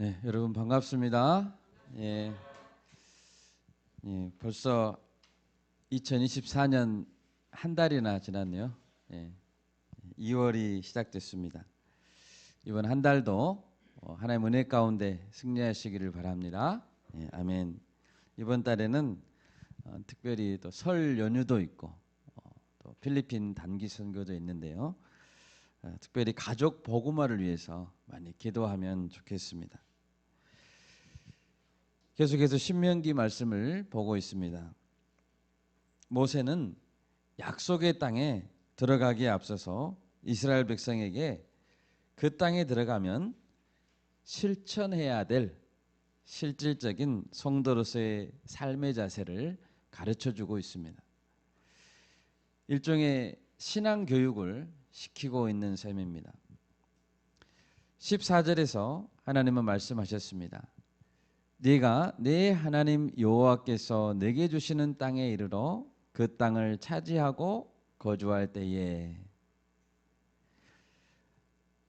네, 여러분 반갑습니다. 예, 벌써 2024년 한 달이나 지났네요. 2월이 시작됐습니다. 이번 한 달도 하나님의 은혜 가운데 승리하시기를 바랍니다. 아멘. 이번 달에는 특별히 또 설 연휴도 있고 또 필리핀 단기 선교도 있는데요. 특별히 가족 복음화를 위해서 많이 기도하면 좋겠습니다. 계속해서 신명기 말씀을 보고 있습니다. 모세는 약속의 땅에 들어가기에 앞서서 이스라엘 백성에게 그 땅에 들어가면 실천해야 될 실질적인 성도로서의 삶의 자세를 가르쳐주고 있습니다. 일종의 신앙 교육을 시키고 있는 셈입니다. 14절에서 하나님은 말씀하셨습니다. 네가 내 하나님 여호와께서 내게 주시는 땅에 이르러 그 땅을 차지하고 거주할 때에.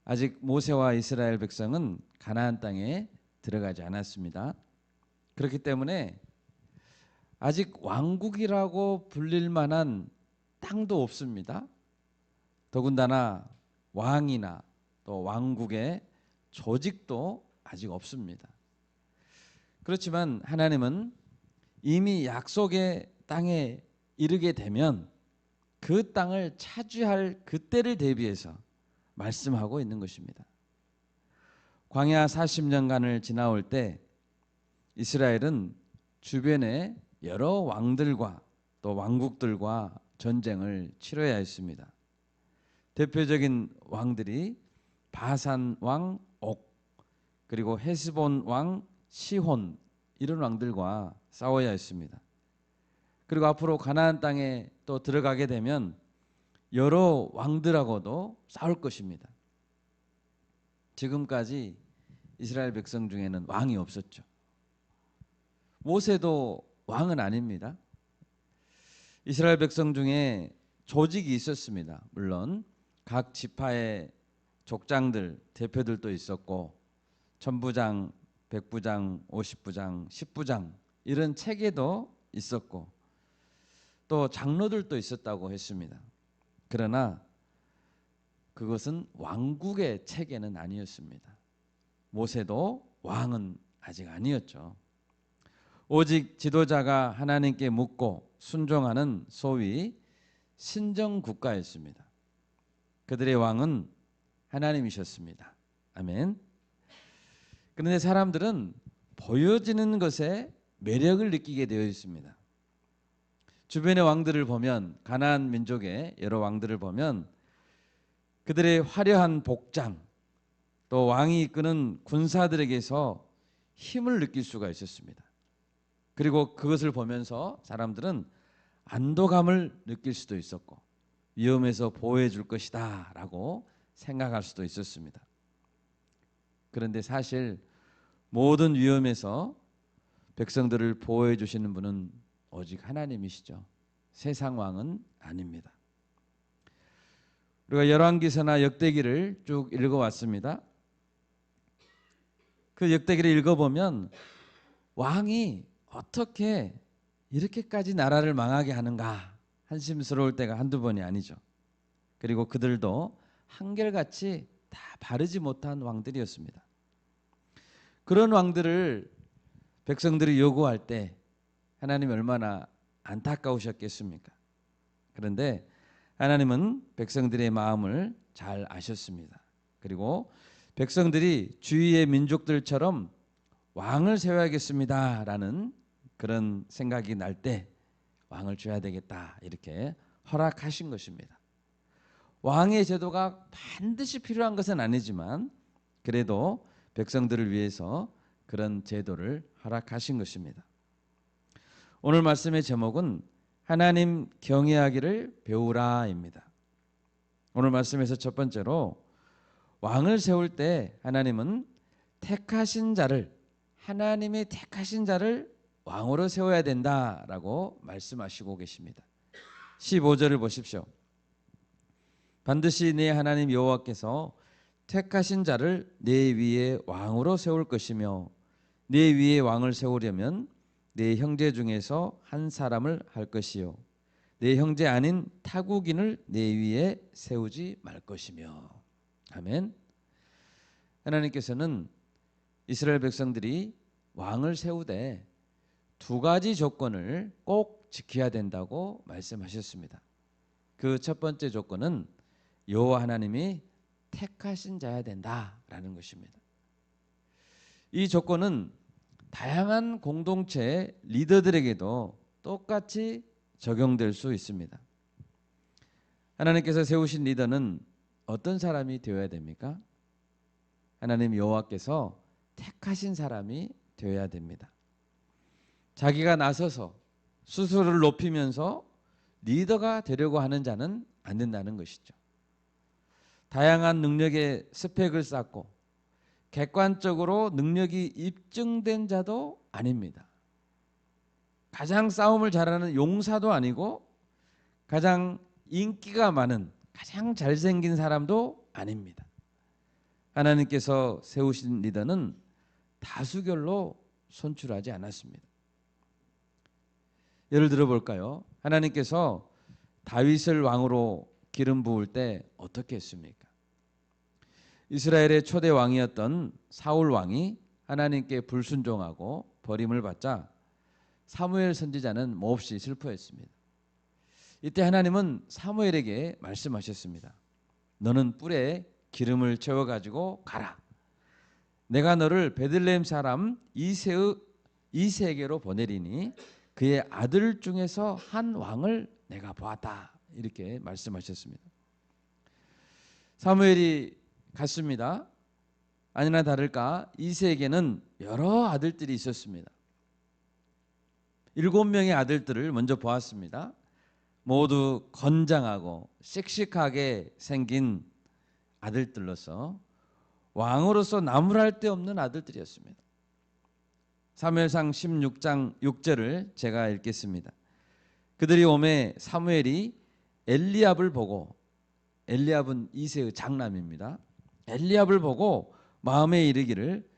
아직 모세와 이스라엘 백성은 가나안 땅에 들어가지 않았습니다. 그렇기 때문에 아직 왕국이라고 불릴 만한 땅도 없습니다. 더군다나 왕이나 또 왕국의 조직도 아직 없습니다. 그렇지만 하나님은 이미 약속의 땅에 이르게 되면 그 땅을 차지할 그때를 대비해서 말씀하고 있는 것입니다. 광야 40년간을 지나올 때 이스라엘은 주변의 여러 왕들과 또 왕국들과 전쟁을 치러야 했습니다. 대표적인 왕들이 바산 왕 옥, 그리고 헤스본 왕 시혼, 이런 왕들과 싸워야 했습니다. 그리고 앞으로 가나안 땅에 또 들어가게 되면 여러 왕들하고도 싸울 것입니다. 지금까지 이스라엘 백성 중에는 왕이 없었죠. 모세도 왕은 아닙니다. 이스라엘 백성 중에 조직이 있었습니다. 물론 각 지파의 족장들, 대표들도 있었고 천부장, 백부장, 50부장, 10부장 이런 체계도 있었고 또 장로들도 있었다고 했습니다. 그러나 그것은 왕국의 체계는 아니었습니다. 모세도 왕은 아직 아니었죠. 오직 지도자가 하나님께 묻고 순종하는 소위 신정국가였습니다. 그들의 왕은 하나님이셨습니다. 아멘. 그런데 사람들은 보여지는 것에 매력을 느끼게 되어 있습니다. 주변의 왕들을 보면, 가나안 민족의 여러 왕들을 보면 그들의 화려한 복장, 또 왕이 이끄는 군사들에게서 힘을 느낄 수가 있었습니다. 그리고 그것을 보면서 사람들은 안도감을 느낄 수도 있었고 위험에서 보호해 줄 것이다 라고 생각할 수도 있었습니다. 그런데 사실 모든 위험에서 백성들을 보호해 주시는 분은 오직 하나님이시죠. 세상 왕은 아닙니다. 우리가 열왕기서나 역대기를 쭉 읽어왔습니다. 그 역대기를 읽어보면 왕이 어떻게 이렇게까지 나라를 망하게 하는가 한심스러울 때가 한두 번이 아니죠. 그리고 그들도 한결같이 다 바르지 못한 왕들이었습니다. 그런 왕들을 백성들이 요구할 때 하나님이 얼마나 안타까우셨겠습니까? 그런데 하나님은 백성들의 마음을 잘 아셨습니다. 그리고 백성들이 주위의 민족들처럼 왕을 세워야겠습니다라는 그런 생각이 날 때 왕을 줘야 되겠다 이렇게 허락하신 것입니다. 왕의 제도가 반드시 필요한 것은 아니지만 그래도 백성들을 위해서 그런 제도를 허락하신 것입니다. 오늘 말씀의 제목은 하나님 경외하기를 배우라입니다. 오늘 말씀에서 첫 번째로 왕을 세울 때 하나님은 택하신 자를, 하나님이 택하신 자를 왕으로 세워야 된다라고 말씀하시고 계십니다. 15절을 보십시오. 반드시 내 하나님 여호와께서 택하신 자를 내 위에 왕으로 세울 것이며 내 위에 왕을 세우려면 내 형제 중에서 한 사람을 할 것이요 내 형제 아닌 타국인을 내 위에 세우지 말 것이며. 아멘. 하나님께서는 이스라엘 백성들이 왕을 세우되 두 가지 조건을 꼭 지켜야 된다고 말씀하셨습니다. 그 첫 번째 조건은 여호와 하나님이 택하신 자야 된다라는 것입니다. 이 조건은 다양한 공동체 리더들에게도 똑같이 적용될 수 있습니다. 하나님께서 세우신 리더는 어떤 사람이 되어야 됩니까? 하나님 여호와께서 택하신 사람이 되어야 됩니다. 자기가 나서서 스스로를 높이면서 리더가 되려고 하는 자는 안 된다는 것이죠. 다양한 능력의 스펙을 쌓고 객관적으로 능력이 입증된 자도 아닙니다. 가장 싸움을 잘하는 용사도 아니고 가장 인기가 많은 가장 잘생긴 사람도 아닙니다. 하나님께서 세우신 리더는 다수결로 선출하지 않았습니다. 예를 들어 볼까요? 하나님께서 다윗을 왕으로 기름 부을 때 어떻게 했습니까? 이스라엘의 초대 왕이었던 사울 왕이 하나님께 불순종하고 버림을 받자 사무엘 선지자는 몹시 슬퍼했습니다. 이때 하나님은 사무엘에게 말씀하셨습니다. 너는 뿔에 기름을 채워가지고 가라. 내가 너를 베들레헴 사람 이새에게로 보내리니 그의 아들 중에서 한 왕을 내가 보았다. 이렇게 말씀하셨습니다. 사무엘이 갔습니다. 아니나 다를까 이새에게는 여러 아들들이 있었습니다. 7명의 아들들을 먼저 보았습니다. 모두 건장하고 씩씩하게 생긴 아들들로서 왕으로서 나무랄 데 없는 아들들이었습니다. 사무엘상 16장 6절을 제가 읽겠습니다. 그들이 오매 사무엘이 엘리압을 보고, 엘리압은 이새의 장남입니다. 엘리압을 보고 마음에 이르기를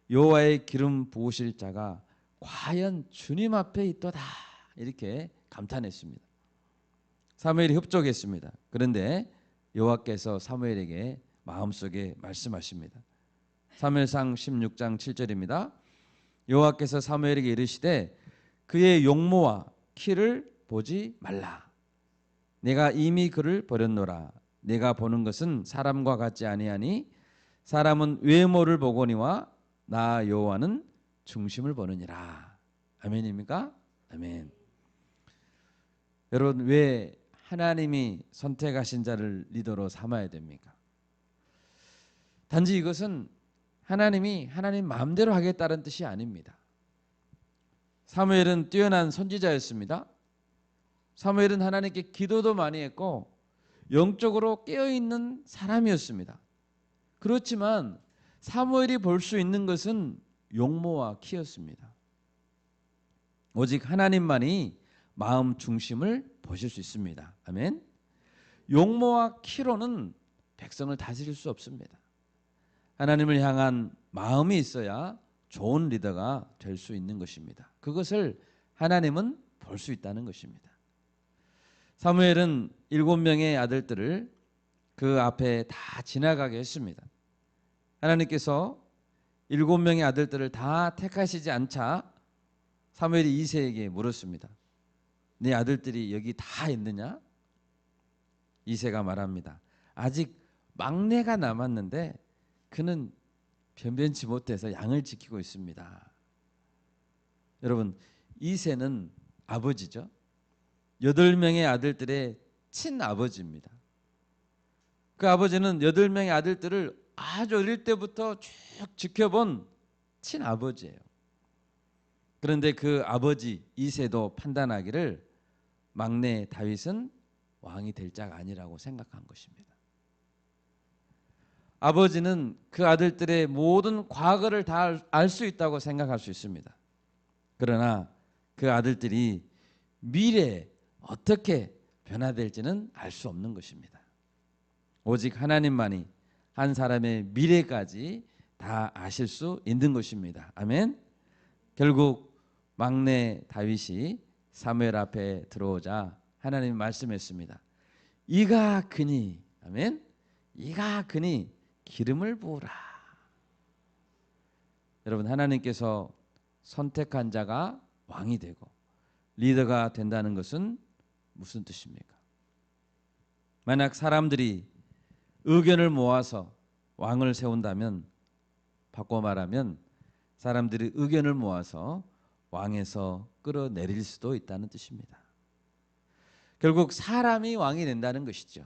여호와의 기름 부으실 자가 과연 주님 앞에 있도다 이렇게 감탄했습니다. 사무엘이 흡족했습니다. 그런데 여호와께서 사무엘에게 마음속에 말씀하십니다. 사무엘상 16장 7절입니다. 여호와께서 사무엘에게 이르시되 그의 용모와 키를 보지 말라. 내가 이미 그를 버렸노라. 내가 보는 것은 사람과 같지 아니하니 사람은 외모를 보거니와 나 여호와는 중심을 보느니라. 아멘입니까? 아멘. 여러분, 왜 하나님이 선택하신 자를 리더로 삼아야 됩니까? 단지 이것은 하나님이 하나님 마음대로 하겠다는 뜻이 아닙니다. 사무엘은 뛰어난 선지자였습니다. 사무엘은 하나님께 기도도 많이 했고 영적으로 깨어있는 사람이었습니다. 그렇지만 사무엘이 볼 수 있는 것은 용모와 키였습니다. 오직 하나님만이 마음 중심을 보실 수 있습니다. 아멘. 용모와 키로는 백성을 다스릴 수 없습니다. 하나님을 향한 마음이 있어야 좋은 리더가 될 수 있는 것입니다. 그것을 하나님은 볼 수 있다는 것입니다. 사무엘은 7명의 아들들을 그 앞에 다 지나가게 했습니다. 하나님께서 7명의 아들들을 다 택하시지 않자 사무엘이 이새에게 물었습니다. 네 아들들이 여기 다 있느냐? 이새가 말합니다. 아직 막내가 남았는데 그는 변변치 못해서 양을 지키고 있습니다. 여러분, 이새는 아버지죠. 8명의 아들들의 친아버지입니다. 그 아버지는 8명의 아들들을 아주 어릴 때부터 쭉 지켜본 친아버지예요. 그런데 그 아버지 이새도 판단하기를 막내 다윗은 왕이 될 자가 아니라고 생각한 것입니다. 아버지는 그 아들들의 모든 과거를 다 알 수 있다고 생각할 수 있습니다. 그러나 그 아들들이 미래에 어떻게 변화될지는 알 수 없는 것입니다. 오직 하나님만이 한 사람의 미래까지 다 아실 수 있는 것입니다. 아멘. 결국 막내 다윗이 사무엘 앞에 들어오자 하나님이 말씀했습니다. 이가 그니, 아멘. 이가 그니 기름을 부으라. 여러분, 하나님께서 선택한 자가 왕이 되고 리더가 된다는 것은 무슨 뜻입니까? 만약 사람들이 의견을 모아서 왕을 세운다면, 바꿔 말하면 사람들이 의견을 모아서 왕에서 끌어내릴 수도 있다는 뜻입니다. 결국 사람이 왕이 된다는 것이죠.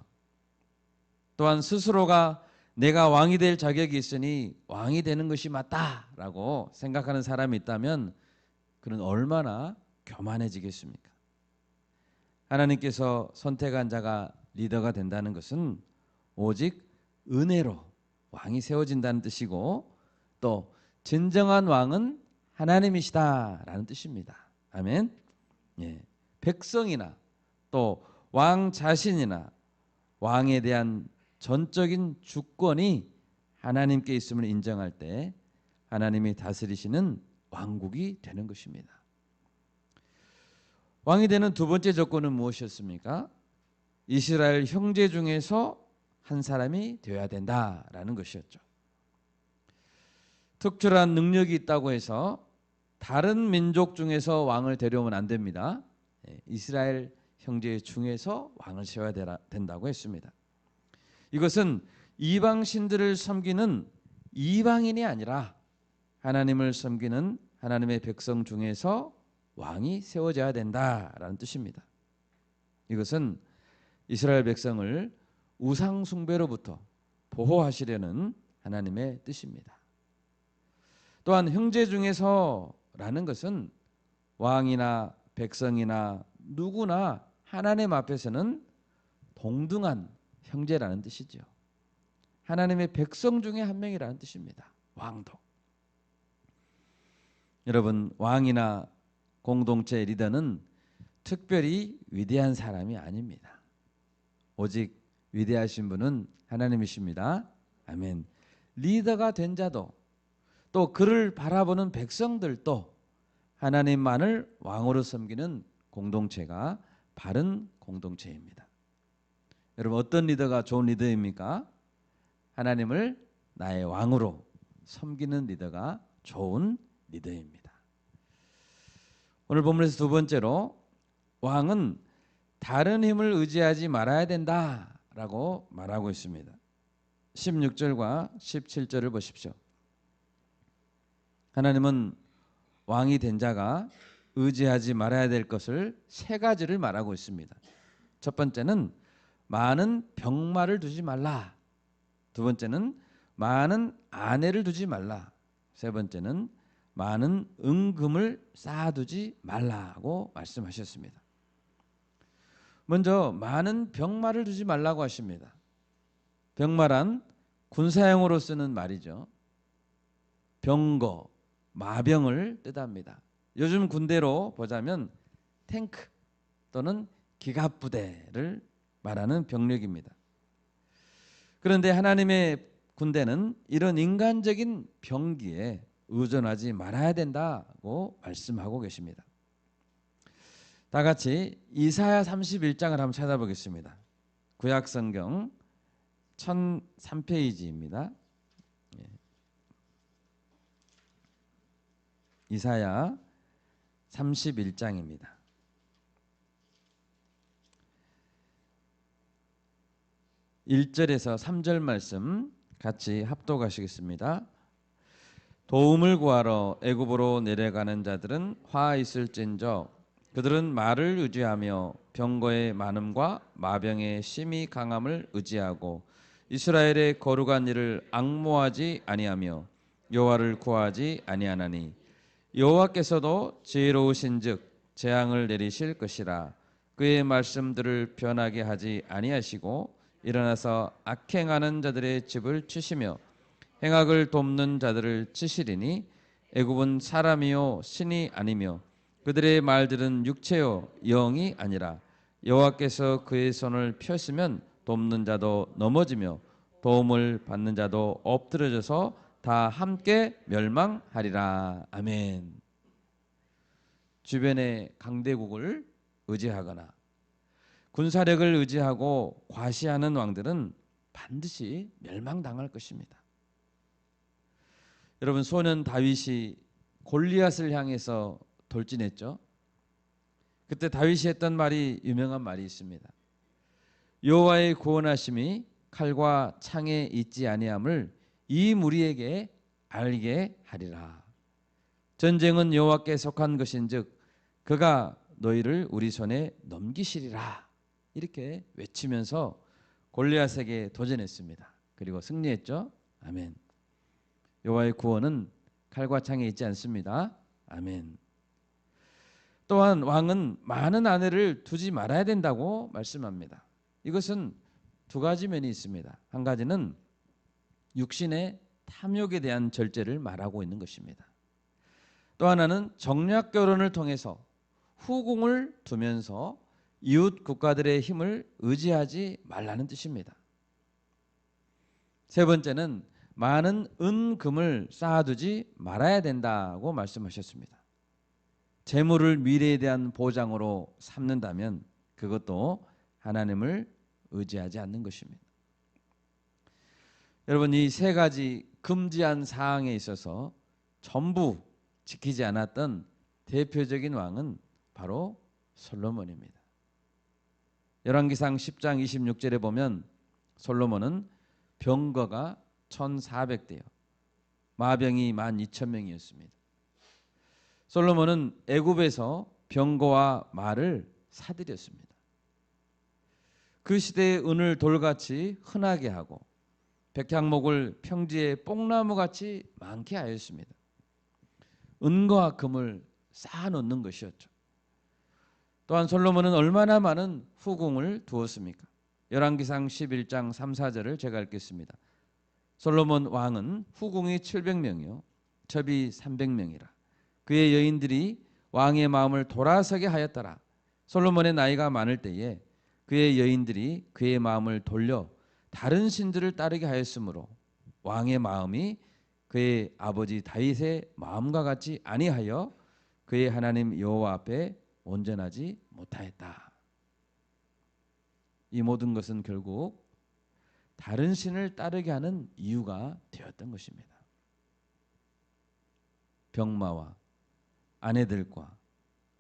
또한 스스로가 내가 왕이 될 자격이 있으니 왕이 되는 것이 맞다라고 생각하는 사람이 있다면 그는 얼마나 교만해지겠습니까? 하나님께서 선택한 자가 리더가 된다는 것은 오직 은혜로 왕이 세워진다는 뜻이고, 또 진정한 왕은 하나님이시다라는 뜻입니다. 아멘. 예. 백성이나 또 왕 자신이나 왕에 대한 전적인 주권이 하나님께 있음을 인정할 때 하나님이 다스리시는 왕국이 되는 것입니다. 왕이 되는 두 번째 조건은 무엇이었습니까? 이스라엘 형제 중에서 한 사람이 되어야 된다라는 것이었죠. 특출한 능력이 있다고 해서 다른 민족 중에서 왕을 데려오면 안 됩니다. 이스라엘 형제 중에서 왕을 세워야 된다고 했습니다. 이것은 이방 신들을 섬기는 이방인이 아니라 하나님을 섬기는 하나님의 백성 중에서 왕이 세워져야 된다라는 뜻입니다. 이것은 이스라엘 백성을 우상 숭배로부터 보호하시려는 하나님의 뜻입니다. 또한 형제 중에서라는 것은 왕이나 백성이나 누구나 하나님 앞에서는 동등한 형제라는 뜻이죠. 하나님의 백성 중에 한 명이라는 뜻입니다. 왕도. 여러분, 왕이나 공동체 리더는 특별히 위대한 사람이 아닙니다. 오직 위대하신 분은 하나님이십니다. 아멘. 리더가 된 자도 또 그를 바라보는 백성들도 하나님만을 왕으로 섬기는 공동체가 바른 공동체입니다. 여러분, 어떤 리더가 좋은 리더입니까? 하나님을 나의 왕으로 섬기는 리더가 좋은 리더입니다. 오늘 본문에서 두 번째로 왕은 다른 힘을 의지하지 말아야 된다라고 말하고 있습니다. 16절과 17절을 보십시오. 하나님은 왕이 된 자가 의지하지 말아야 될 것을 세 가지를 말하고 있습니다. 첫 번째는 많은 병마를 두지 말라. 두 번째는 많은 아내를 두지 말라. 세 번째는 많은 은금을 쌓아두지 말라고 말씀하셨습니다. 먼저 많은 병마를 두지 말라고 하십니다. 병마란 군사용으로 쓰는 말이죠. 병거, 마병을 뜻합니다. 요즘 군대로 보자면 탱크 또는 기갑부대를 말하는 병력입니다. 그런데 하나님의 군대는 이런 인간적인 병기에 의존하지 말아야 된다고 말씀하고 계십니다. 다 같이 이사야 31장을 한번 찾아보겠습니다. 구약성경 1003페이지입니다. 이사야 31장입니다. 1절에서 3절 말씀 같이 합독하시겠습니다. 도움을 구하러 애굽으로 내려가는 자들은 화 있을진저 그들은 말을 의지하며 병거의 많음과 마병의 심히 강함을 의지하고 이스라엘의 거룩한 일을 앙모하지 아니하며 여호와를 구하지 아니하나니 여호와께서도 지혜로우신즉 재앙을 내리실 것이라. 그의 말씀들을 변하게 하지 아니하시고 일어나서 악행하는 자들의 집을 치시며 행악을 돕는 자들을 치시리니 애굽은 사람이요 신이 아니며 그들의 말들은 육체요 영이 아니라 여호와께서 그의 손을 펴시면 돕는 자도 넘어지며 도움을 받는 자도 엎드러져서 다 함께 멸망하리라. 아멘. 주변의 강대국을 의지하거나 군사력을 의지하고 과시하는 왕들은 반드시 멸망당할 것입니다. 여러분, 소년 다윗이 골리앗을 향해서 돌진했죠. 그때 다윗이 했던 말이 유명한 말이 있습니다. 여호와의 구원하심이 칼과 창에 있지 아니함을 이 무리에게 알게 하리라. 전쟁은 여호와께 속한 것인즉 그가 너희를 우리 손에 넘기시리라. 이렇게 외치면서 골리앗에게 도전했습니다. 그리고 승리했죠. 아멘. 여호와의 구원은 칼과 창에 있지 않습니다. 아멘. 또한 왕은 많은 아내를 두지 말아야 된다고 말씀합니다. 이것은 두 가지 면이 있습니다. 한 가지는 육신의 탐욕에 대한 절제를 말하고 있는 것입니다. 또 하나는 정략 결혼을 통해서 후궁을 두면서 이웃 국가들의 힘을 의지하지 말라는 뜻입니다. 세 번째는 많은 은금을 쌓아두지 말아야 된다고 말씀하셨습니다. 재물을 미래에 대한 보장으로 삼는다면 그것도 하나님을 의지하지 않는 것입니다. 여러분, 이 세 가지 금지한 사항에 있어서 전부 지키지 않았던 대표적인 왕은 바로 솔로몬입니다. 열왕기상 10장 26절에 보면 솔로몬은 병거가 1,400대요. 마병이 12,000명이었습니다. 솔로몬은 애굽에서 병거와 말을 사들였습니다. 그 시대의 은을 돌같이 흔하게 하고 백향목을 평지에 뽕나무같이 많게 하였습니다. 은과 금을 쌓아놓는 것이었죠. 또한 솔로몬은 얼마나 많은 후궁을 두었습니까? 열왕기상 11장 3, 4절을 제가 읽겠습니다. 솔로몬 왕은 후궁이 700명이요 첩이 300명이라. 그의 여인들이 왕의 마음을 돌아서게 하였더라. 솔로몬의 나이가 많을 때에 그의 여인들이 그의 마음을 돌려 다른 신들을 따르게 하였으므로 왕의 마음이 그의 아버지 다윗의 마음과 같이 아니하여 그의 하나님 여호와 앞에 온전하지 못하였다. 이 모든 것은 결국 다른 신을 따르게 하는 이유가 되었던 것입니다. 병마와 아내들과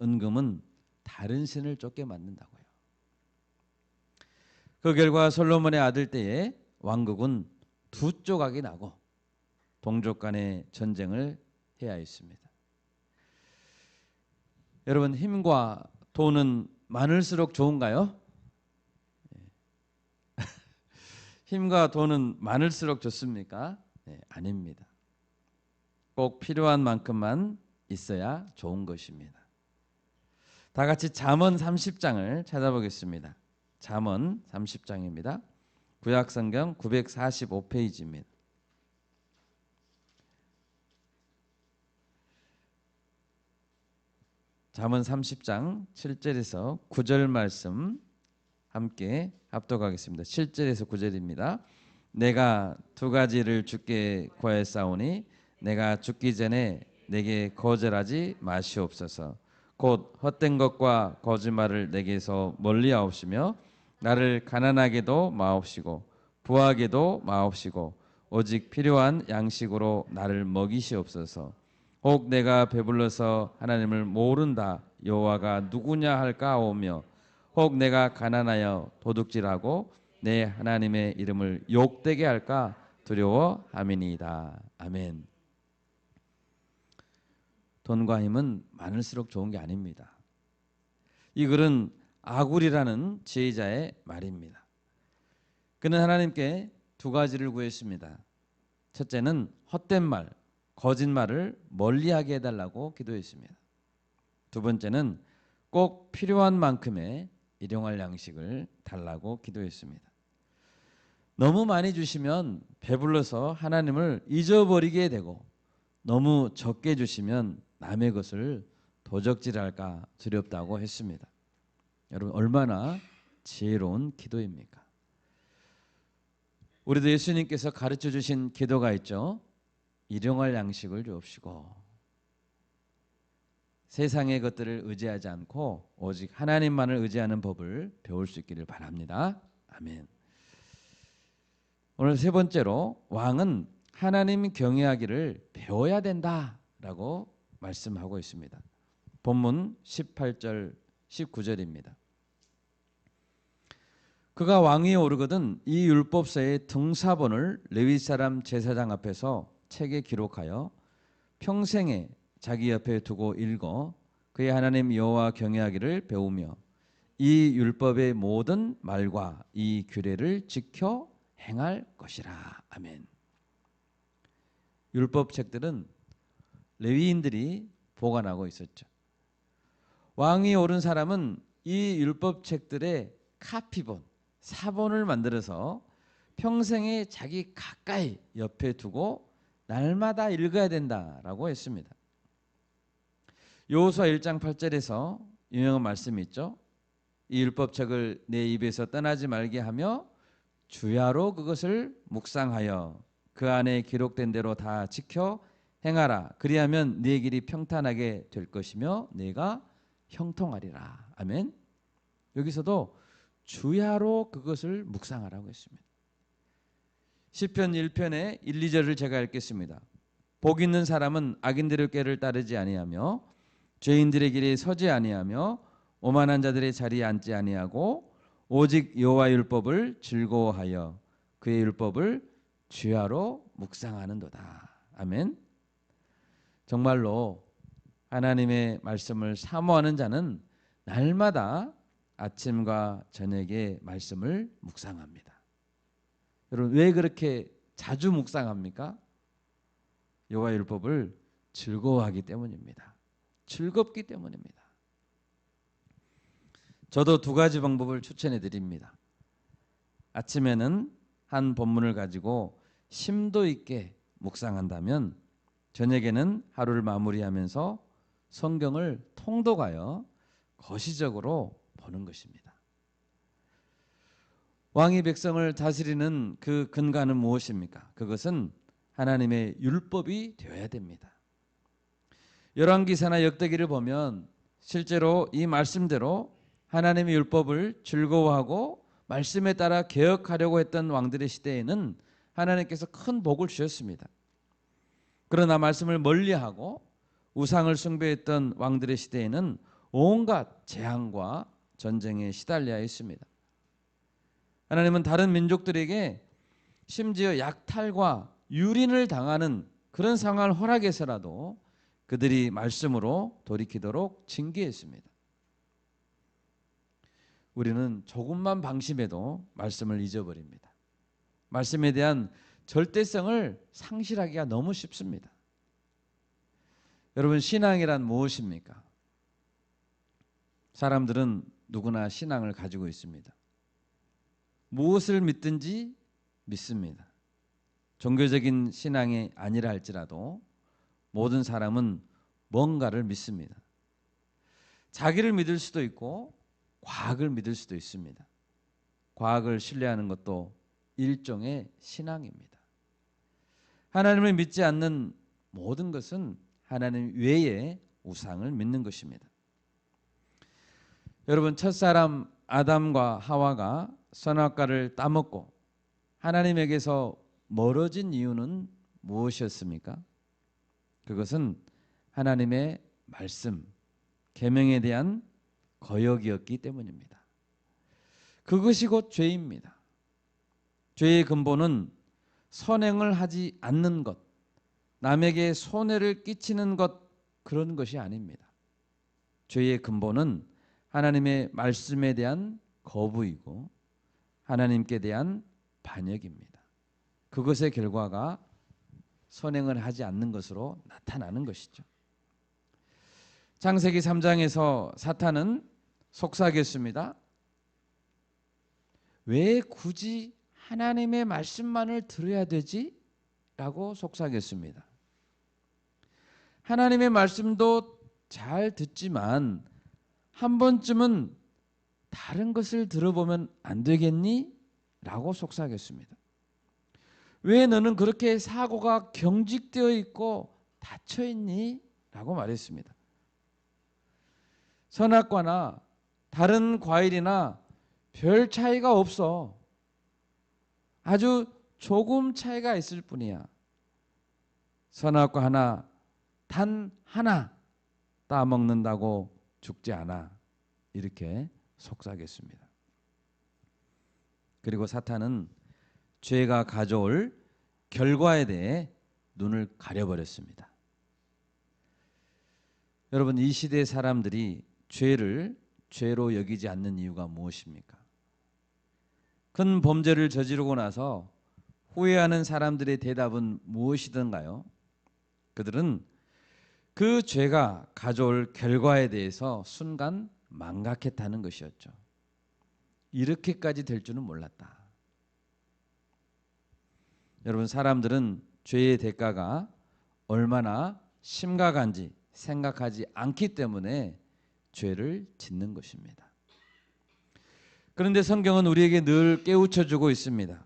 은금은 다른 신을 쫓게 만든다고요. 그 결과 솔로몬의 아들 때에 왕국은 두 조각이 나고 동족 간의 전쟁을 해야 했습니다. 여러분, 힘과 돈은 많을수록 좋은가요? 힘과 돈은 많을수록 좋습니까? 네, 아닙니다. 꼭 필요한 만큼만 있어야 좋은 것입니다. 다 같이 잠언 30장을 찾아보겠습니다. 잠언 30장입니다. 구약성경 945페이지입니다. 잠언 30장 7절에서 9절 말씀 함께 합독하겠습니다. 7절에서 9절입니다. 내가 두 가지를 주께 구하였사오니 내가 죽기 전에 내게 거절하지 마시옵소서. 곧 헛된 것과 거짓말을 내게서 멀리하옵시며 나를 가난하게도 마옵시고 부하게도 마옵시고 오직 필요한 양식으로 나를 먹이시옵소서. 혹 내가 배불러서 하나님을 모른다 여호와가 누구냐 할까 하오며 혹 내가 가난하여 도둑질하고 내 하나님의 이름을 욕되게 할까 두려워함이니이다. 아멘. 돈과 힘은 많을수록 좋은 게 아닙니다. 이 글은 아굴이라는 지혜자의 말입니다. 그는 하나님께 두 가지를 구했습니다. 첫째는 헛된 말, 거짓말을 멀리하게 해달라고 기도했습니다. 두 번째는 꼭 필요한 만큼의 일용할 양식을 달라고 기도했습니다. 너무 많이 주시면 배불러서 하나님을 잊어버리게 되고 너무 적게 주시면 남의 것을 도적질할까 두렵다고 했습니다. 여러분, 얼마나 지혜로운 기도입니까? 우리도 예수님께서 가르쳐 주신 기도가 있죠. 일용할 양식을 주옵시고. 세상의 것들을 의지하지 않고 오직 하나님만을 의지하는 법을 배울 수 있기를 바랍니다. 아멘. 오늘 세 번째로 왕은 하나님 경외하기를 배워야 된다라고 말씀하고 있습니다. 본문 18절 19절입니다. 그가 왕위에 오르거든 이 율법서의 등사본을 레위 사람 제사장 앞에서 책에 기록하여 평생에 자기 옆에 두고 읽어 그의 하나님 여호와 경외하기를 배우며 이 율법의 모든 말과 이 규례를 지켜 행할 것이라. 아멘. 율법 책들은 레위인들이 보관하고 있었죠. 왕위에 오른 사람은 이 율법 책들의 카피본, 사본을 만들어서 평생에 자기 가까이 옆에 두고 날마다 읽어야 된다라고 했습니다. 여호수아 1장 8절에서 유명한 말씀이 있죠. 이 율법책을 내 입에서 떠나지 말게 하며 주야로 그것을 묵상하여 그 안에 기록된 대로 다 지켜 행하라. 그리하면 네 길이 평탄하게 될 것이며 네가 형통하리라. 아멘. 여기서도 주야로 그것을 묵상하라고 했습니다. 시편 1편의 1, 2절을 제가 읽겠습니다. 복 있는 사람은 악인들의 꾀를 따르지 아니하며 죄인들의 길에 서지 아니하며 오만한 자들의 자리에 앉지 아니하고 오직 여호와의 율법을 즐거워하여 그의 율법을 주야로 묵상하는도다. 아멘. 정말로 하나님의 말씀을 사모하는 자는 날마다 아침과 저녁에 말씀을 묵상합니다. 여러분 왜 그렇게 자주 묵상합니까? 여호와의 율법을 즐거워하기 때문입니다. 즐겁기 때문입니다. 저도 두 가지 방법을 추천해 드립니다. 아침에는 한 본문을 가지고 심도 있게 묵상한다면 저녁에는 하루를 마무리하면서 성경을 통독하여 거시적으로 보는 것입니다. 왕이 백성을 다스리는 그 근간은 무엇입니까? 그것은 하나님의 율법이 되어야 됩니다. 열왕기사나 역대기를 보면 실제로 이 말씀대로 하나님의 율법을 즐거워하고 말씀에 따라 개혁하려고 했던 왕들의 시대에는 하나님께서 큰 복을 주셨습니다. 그러나 말씀을 멀리하고 우상을 숭배했던 왕들의 시대에는 온갖 재앙과 전쟁에 시달려야 했습니다. 하나님은 다른 민족들에게 심지어 약탈과 유린을 당하는 그런 상황을 허락해서라도 그들이 말씀으로 돌이키도록 징계했습니다. 우리는 조금만 방심해도 말씀을 잊어버립니다. 말씀에 대한 절대성을 상실하기가 너무 쉽습니다. 여러분 신앙이란 무엇입니까? 사람들은 누구나 신앙을 가지고 있습니다. 무엇을 믿든지 믿습니다. 종교적인 신앙이 아니라 할지라도 모든 사람은 뭔가를 믿습니다. 자기를 믿을 수도 있고 과학을 믿을 수도 있습니다. 과학을 신뢰하는 것도 일종의 신앙입니다. 하나님을 믿지 않는 모든 것은 하나님 외에 우상을 믿는 것입니다. 여러분 첫사람 아담과 하와가 선악과를 따먹고 하나님에게서 멀어진 이유는 무엇이었습니까? 그것은 하나님의 말씀, 계명에 대한 거역이었기 때문입니다. 그것이 곧 죄입니다. 죄의 근본은 선행을 하지 않는 것, 남에게 손해를 끼치는 것 그런 것이 아닙니다. 죄의 근본은 하나님의 말씀에 대한 거부이고 하나님께 대한 반역입니다. 그것의 결과가 선행을 하지 않는 것으로 나타나는 것이죠. 창세기 3장에서 사탄은 속삭였습니다. 왜 굳이 하나님의 말씀만을 들어야 되지? 라고 속삭였습니다. 하나님의 말씀도 잘 듣지만 한 번쯤은 다른 것을 들어보면 안 되겠니? 라고 속삭였습니다. 왜 너는 그렇게 사고가 경직되어 있고 닫혀 있니? 라고 말했습니다. 선악과나 다른 과일이나 별 차이가 없어. 아주 조금 차이가 있을 뿐이야. 선악과 하나, 단 하나 따먹는다고 죽지 않아. 이렇게 속삭였습니다. 그리고 사탄은 죄가 가져올 결과에 대해 눈을 가려버렸습니다. 여러분, 이 시대 사람들이 죄를 죄로 여기지 않는 이유가 무엇입니까? 큰 범죄를 저지르고 나서 후회하는 사람들의 대답은 무엇이던가요? 그들은 그 죄가 가져올 결과에 대해서 순간 망각했다는 것이었죠. 이렇게까지 될 줄은 몰랐다. 여러분, 사람들은 죄의 대가가 얼마나 심각한지 생각하지 않기 때문에 죄를 짓는 것입니다. 그런데 성경은 우리에게 늘 깨우쳐주고 있습니다.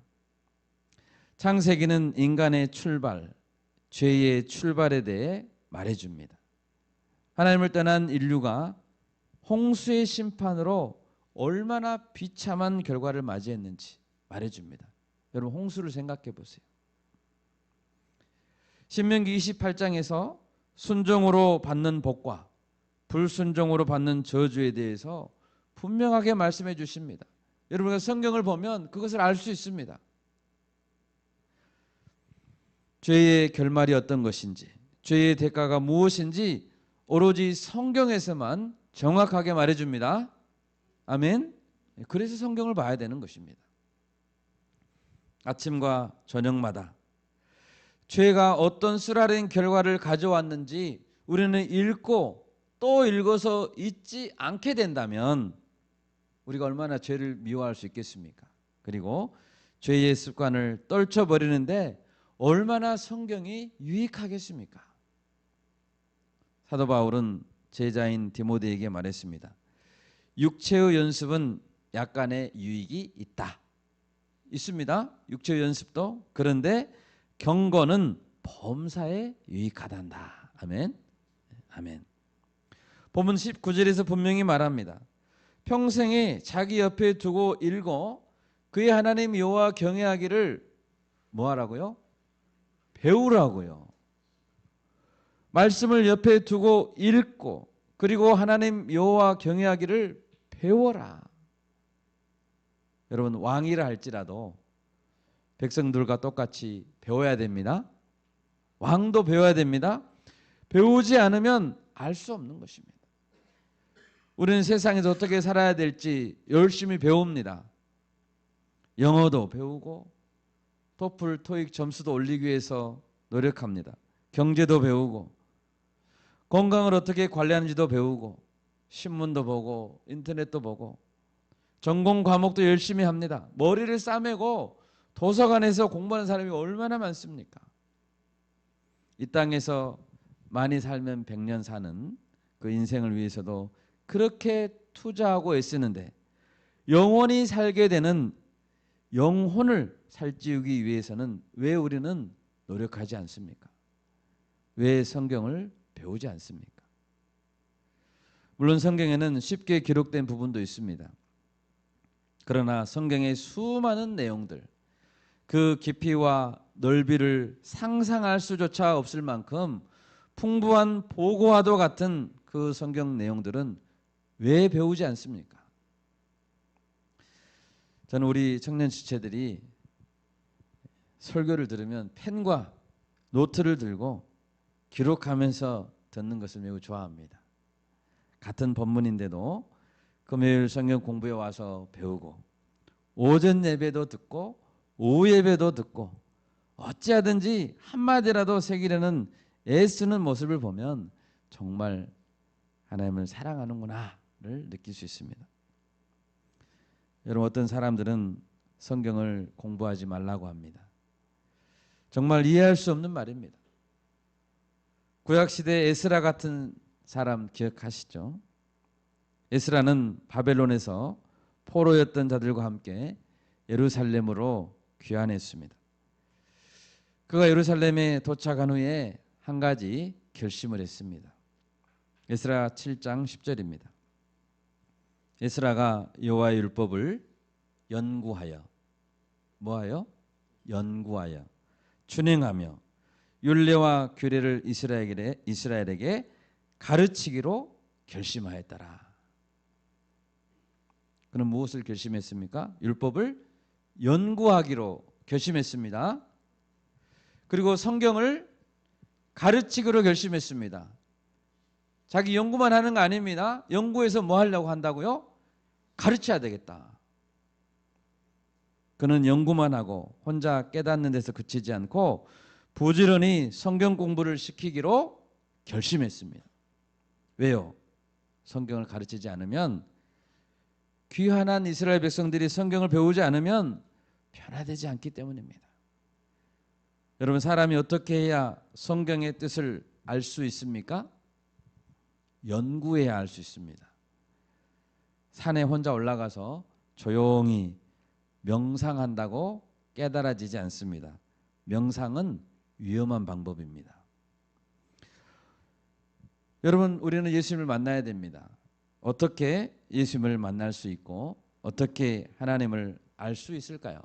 창세기는 인간의 출발, 죄의 출발에 대해 말해줍니다. 하나님을 떠난 인류가 홍수의 심판으로 얼마나 비참한 결과를 맞이했는지 말해줍니다. 여러분, 홍수를 생각해 보세요. 신명기 28장에서 순종으로 받는 복과 불순종으로 받는 저주에 대해서 분명하게 말씀해 주십니다. 여러분가 성경을 보면 그것을 알 수 있습니다. 죄의 결말이 어떤 것인지, 죄의 대가가 무엇인지 오로지 성경에서만 정확하게 말해줍니다. 아멘. 그래서 성경을 봐야 되는 것입니다. 아침과 저녁마다 죄가 어떤 쓰라린 결과를 가져왔는지 우리는 읽고 또 읽어서 잊지 않게 된다면 우리가 얼마나 죄를 미워할 수 있겠습니까? 그리고 죄의 습관을 떨쳐버리는데 얼마나 성경이 유익하겠습니까? 사도 바울은 제자인 디모데에게 말했습니다. 육체의 연습은 약간의 유익이 있습니다. 육체의 연습도. 그런데 경건은 범사에 유익하단다. 아멘. 아멘. 본문 19절에서 분명히 말합니다. 평생에 자기 옆에 두고 읽어 그의 하나님 여호와 경외하기를 뭐하라고요? 배우라고요. 말씀을 옆에 두고 읽고 그리고 하나님 여호와 경외하기를 배워라. 여러분, 왕이라 할지라도 백성들과 똑같이 배워야 됩니다. 왕도 배워야 됩니다. 배우지 않으면 알 수 없는 것입니다. 우리는 세상에서 어떻게 살아야 될지 열심히 배웁니다. 영어도 배우고 토플, 토익 점수도 올리기 위해서 노력합니다. 경제도 배우고 건강을 어떻게 관리하는지도 배우고 신문도 보고 인터넷도 보고 전공 과목도 열심히 합니다. 머리를 싸매고 도서관에서 공부하는 사람이 얼마나 많습니까? 이 땅에서 많이 살면 100년 사는 그 인생을 위해서도 그렇게 투자하고 애쓰는데 영원히 살게 되는 영혼을 살찌우기 위해서는 왜 우리는 노력하지 않습니까? 왜 성경을 배우지 않습니까? 물론 성경에는 쉽게 기록된 부분도 있습니다. 그러나 성경의 수많은 내용들, 그 깊이와 넓이를 상상할 수조차 없을 만큼 풍부한 보고와도 같은 그 성경 내용들은 왜 배우지 않습니까? 저는 우리 청년 지체들이 설교를 들으면 펜과 노트를 들고 기록하면서 듣는 것을 매우 좋아합니다. 같은 본문인데도 금요일 성경 공부에 와서 배우고 오전 예배도 듣고 오후 예배도 듣고 어찌하든지 한마디라도 새기려는 애쓰는 모습을 보면 정말 하나님을 사랑하는구나를 느낄 수 있습니다. 여러분, 어떤 사람들은 성경을 공부하지 말라고 합니다. 정말 이해할 수 없는 말입니다. 구약시대 에스라 같은 사람 기억하시죠? 에스라는 바벨론에서 포로였던 자들과 함께 예루살렘으로 귀환했습니다. 그가 예루살렘에 도착한 후에 한 가지 결심을 했습니다. 에스라 7장 10절입니다. 에스라가 여호와의 율법을 연구하여 뭐하여? 연구하여 준행하며 율례와 규례를 이스라엘에게 가르치기로 결심하였더라. 그는 무엇을 결심했습니까? 율법을 연구하기로 결심했습니다. 그리고 성경을 가르치기로 결심했습니다. 자기 연구만 하는 거 아닙니다. 연구해서 뭐 하려고 한다고요? 가르쳐야 되겠다. 그는 연구만 하고 혼자 깨닫는 데서 그치지 않고 부지런히 성경 공부를 시키기로 결심했습니다. 왜요? 성경을 가르치지 않으면, 귀환한 이스라엘 백성들이 성경을 배우지 않으면 변화되지 않기 때문입니다. 여러분, 사람이 어떻게 해야 성경의 뜻을 알 수 있습니까? 연구해야 알 수 있습니다. 산에 혼자 올라가서 조용히 명상한다고 깨달아지지 않습니다. 명상은 위험한 방법입니다. 여러분, 우리는 예수님을 만나야 됩니다. 어떻게 예수님을 만날 수 있고 어떻게 하나님을 알 수 있을까요?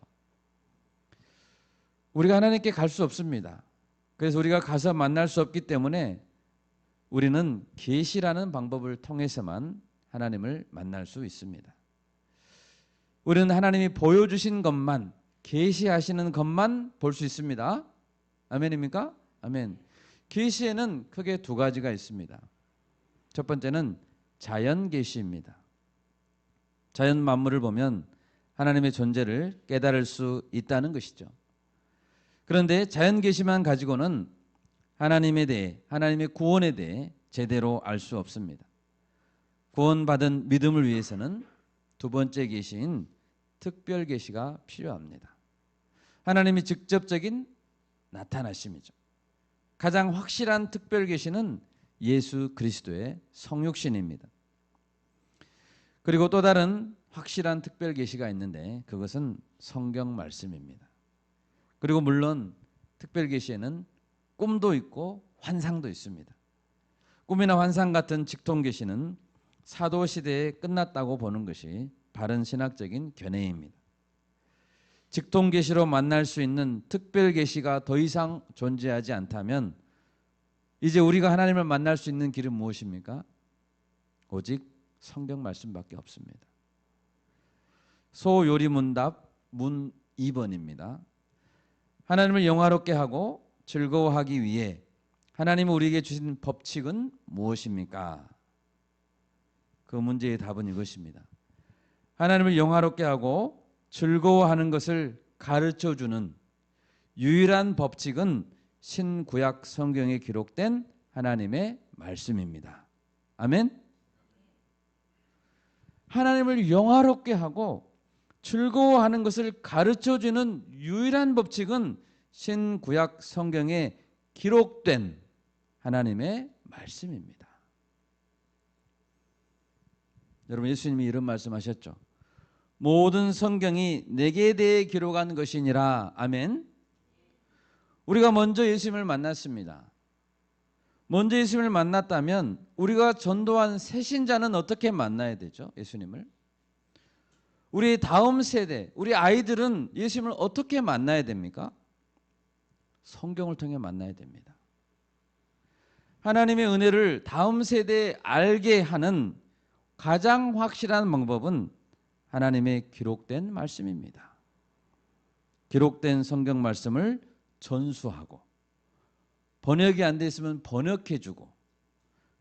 우리가 하나님께 갈 수 없습니다. 그래서 우리가 가서 만날 수 없기 때문에 우리는 계시라는 방법을 통해서만 하나님을 만날 수 있습니다. 우리는 하나님이 보여주신 것만, 계시하시는 것만 볼 수 있습니다. 아멘입니까? 아멘. 계시에는 크게 두 가지가 있습니다. 첫 번째는 자연 계시입니다. 자연 만물을 보면 하나님의 존재를 깨달을 수 있다는 것이죠. 그런데 자연 계시만 가지고는 하나님에 대해, 하나님의 구원에 대해 제대로 알 수 없습니다. 구원받은 믿음을 위해서는 두 번째 계시인 특별 계시가 필요합니다. 하나님이 직접적인 나타나심이죠. 가장 확실한 특별 계시는 예수 그리스도의 성육신입니다. 그리고 또 다른 확실한 특별 계시가 있는데 그것은 성경 말씀입니다. 그리고 물론 특별 계시에는 꿈도 있고 환상도 있습니다. 꿈이나 환상 같은 직통 계시는 사도 시대에 끝났다고 보는 것이 바른 신학적인 견해입니다. 직통 계시로 만날 수 있는 특별 계시가 더 이상 존재하지 않다면 이제 우리가 하나님을 만날 수 있는 길은 무엇입니까? 오직 성경 말씀밖에 없습니다. 소요리문답 문 2번입니다. 하나님을 영화롭게 하고 즐거워하기 위해 하나님이 우리에게 주신 법칙은 무엇입니까? 그 문제의 답은 이것입니다. 하나님을 영화롭게 하고 즐거워하는 것을 가르쳐주는 유일한 법칙은 신구약 성경에 기록된 하나님의 말씀입니다. 아멘? 하나님을 영화롭게 하고 즐거워하는 것을 가르쳐주는 유일한 법칙은 신구약 성경에 기록된 하나님의 말씀입니다. 여러분, 예수님이 이런 말씀하셨죠. 모든 성경이 내게 대해 기록한 것이니라. 아멘. 우리가 먼저 예수님을 만났습니다. 먼저 예수님을 만났다면 우리가 전도한 새신자는 어떻게 만나야 되죠? 예수님을. 우리 다음 세대, 우리 아이들은 예수님을 어떻게 만나야 됩니까? 성경을 통해 만나야 됩니다. 하나님의 은혜를 다음 세대에 알게 하는 가장 확실한 방법은 하나님의 기록된 말씀입니다. 기록된 성경 말씀을 전수하고, 번역이 안 돼 있으면 번역해주고,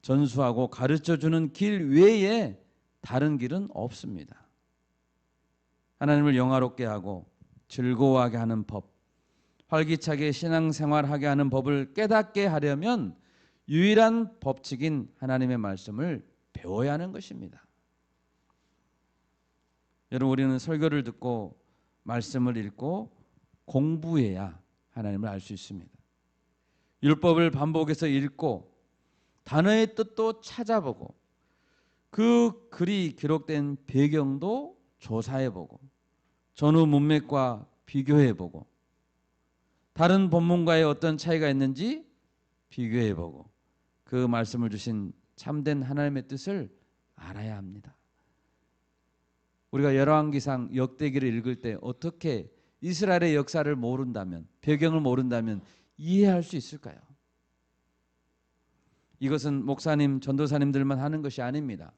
전수하고 가르쳐주는 길 외에 다른 길은 없습니다. 하나님을 영화롭게 하고 즐거워하게 하는 법, 활기차게 신앙생활하게 하는 법을 깨닫게 하려면 유일한 법칙인 하나님의 말씀을 배워야 하는 것입니다. 여러분, 우리는 설교를 듣고 말씀을 읽고 공부해야 하나님을 알 수 있습니다. 율법을 반복해서 읽고 단어의 뜻도 찾아보고 그 글이 기록된 배경도 조사해보고 전후 문맥과 비교해보고 다른 본문과의 어떤 차이가 있는지 비교해보고 그 말씀을 주신 참된 하나님의 뜻을 알아야 합니다. 우리가 열왕기상 역대기를 읽을 때 어떻게 이스라엘의 역사를 모른다면, 배경을 모른다면 이해할 수 있을까요? 이것은 목사님, 전도사님들만 하는 것이 아닙니다.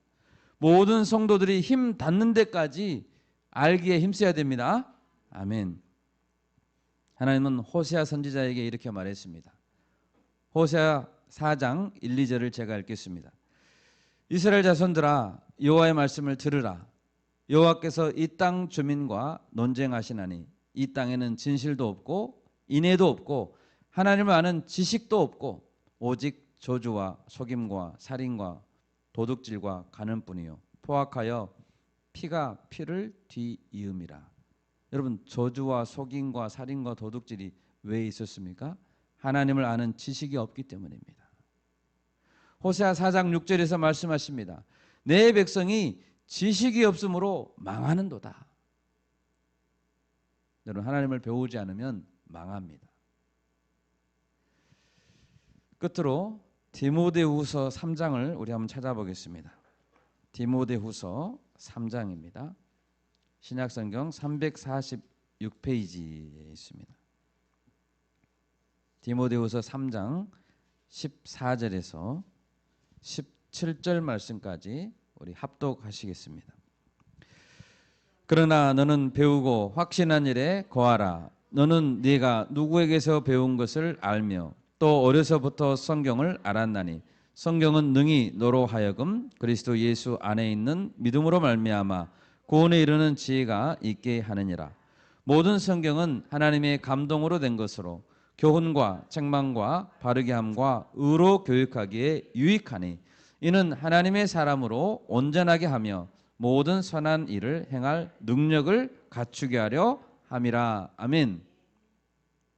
모든 성도들이 힘 닿는 데까지 알기에 힘써야 됩니다. 아멘. 하나님은 호세아 선지자에게 이렇게 말했습니다. 호세아 4장 1, 2절을 제가 읽겠습니다. 이스라엘 자손들아, 여호와의 말씀을 들으라. 여호와께서 이 땅 주민과 논쟁하시나니 이 땅에는 진실도 없고 인애도 없고 하나님을 아는 지식도 없고 오직 저주와 속임과 살인과 도둑질과 간음뿐이요 포악하여 피가 피를 뒤이음이라. 여러분, 저주와 속임과 살인과 도둑질이 왜 있었습니까? 하나님을 아는 지식이 없기 때문입니다. 호세아 4장 6절에서 말씀하십니다. 내 백성이 지식이 없으므로 망하는도다. 여러분, 하나님을 배우지 않으면 망합니다. 끝으로 디모데후서 3장을 우리 한번 찾아보겠습니다. 디모데후서 3장입니다. 신약성경 346페이지에 있습니다. 디모데후서 3장 14절에서 17절 말씀까지 우리 합독하시겠습니다. 그러나 너는 배우고 확신한 일에 거하라. 너는 네가 누구에게서 배운 것을 알며 또 어려서부터 성경을 알았나니 성경은 능히 너로 하여금 그리스도 예수 안에 있는 믿음으로 말미암아 구원에 이르는 지혜가 있게 하느니라. 모든 성경은 하나님의 감동으로 된 것으로 교훈과 책망과 바르게 함과 의로 교육하기에 유익하니 이는 하나님의 사람으로 온전하게 하며 모든 선한 일을 행할 능력을 갖추게 하려 함이라. 아멘.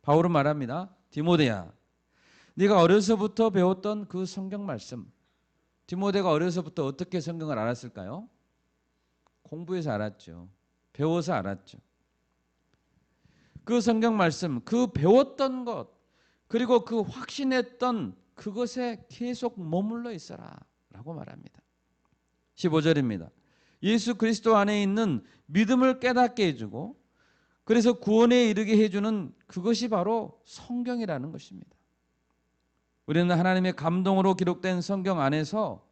바울은 말합니다. 디모데야, 네가 어려서부터 배웠던 그 성경 말씀, 디모데가 어려서부터 어떻게 성경을 알았을까요? 공부해서 알았죠. 배워서 알았죠. 그 성경 말씀, 그 배웠던 것, 그리고 그 확신했던 그것에 계속 머물러 있어라 라고 말합니다. 15절입니다. 예수 그리스도 안에 있는 믿음을 깨닫게 해주고 그래서 구원에 이르게 해주는 그것이 바로 성경이라는 것입니다. 우리는 하나님의 감동으로 기록된 성경 안에서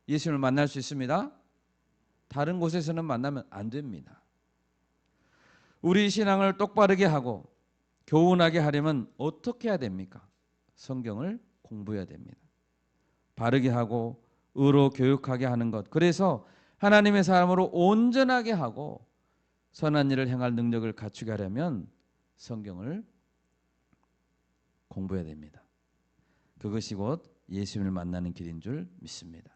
예수님을 만날 수 있습니다. 다른 곳에서는 만나면 안 됩니다. 우리 신앙을 똑바르게 하고 교훈하게 하려면 어떻게 해야 됩니까? 성경을 공부해야 됩니다. 바르게 하고 의로 교육하게 하는 것. 그래서 하나님의 사람으로 온전하게 하고 선한 일을 행할 능력을 갖추게 하려면 성경을 공부해야 됩니다. 그것이 곧 예수님을 만나는 길인 줄 믿습니다.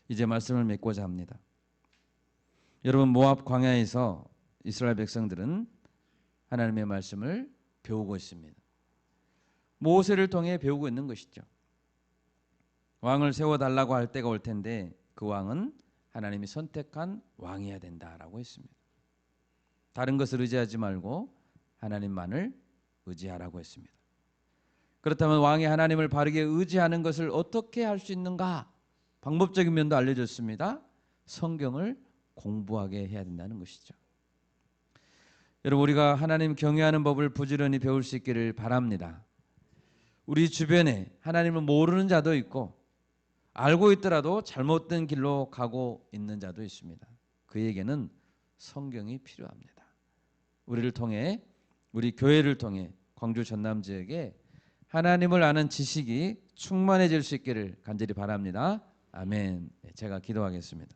이제 말씀을 맺고자 합니다. 여러분, 모압 광야에서 이스라엘 백성들은 하나님의 말씀을 배우고 있습니다. 모세를 통해 배우고 있는 것이죠. 왕을 세워달라고 할 때가 올 텐데 그 왕은 하나님이 선택한 왕이어야 된다라고 했습니다. 다른 것을 의지하지 말고 하나님만을 의지하라고 했습니다. 그렇다면 왕이 하나님을 바르게 의지하는 것을 어떻게 할 수 있는가? 방법적인 면도 알려줬습니다. 성경을 공부하게 해야 된다는 것이죠. 여러분, 우리가 하나님 경외하는 법을 부지런히 배울 수 있기를 바랍니다. 우리 주변에 하나님을 모르는 자도 있고 알고 있더라도 잘못된 길로 가고 있는 자도 있습니다. 그에게는 성경이 필요합니다. 우리를 통해, 우리 교회를 통해 광주 전남 지역에 하나님을 아는 지식이 충만해질 수 있기를 간절히 바랍니다. 아멘. 제가 기도하겠습니다.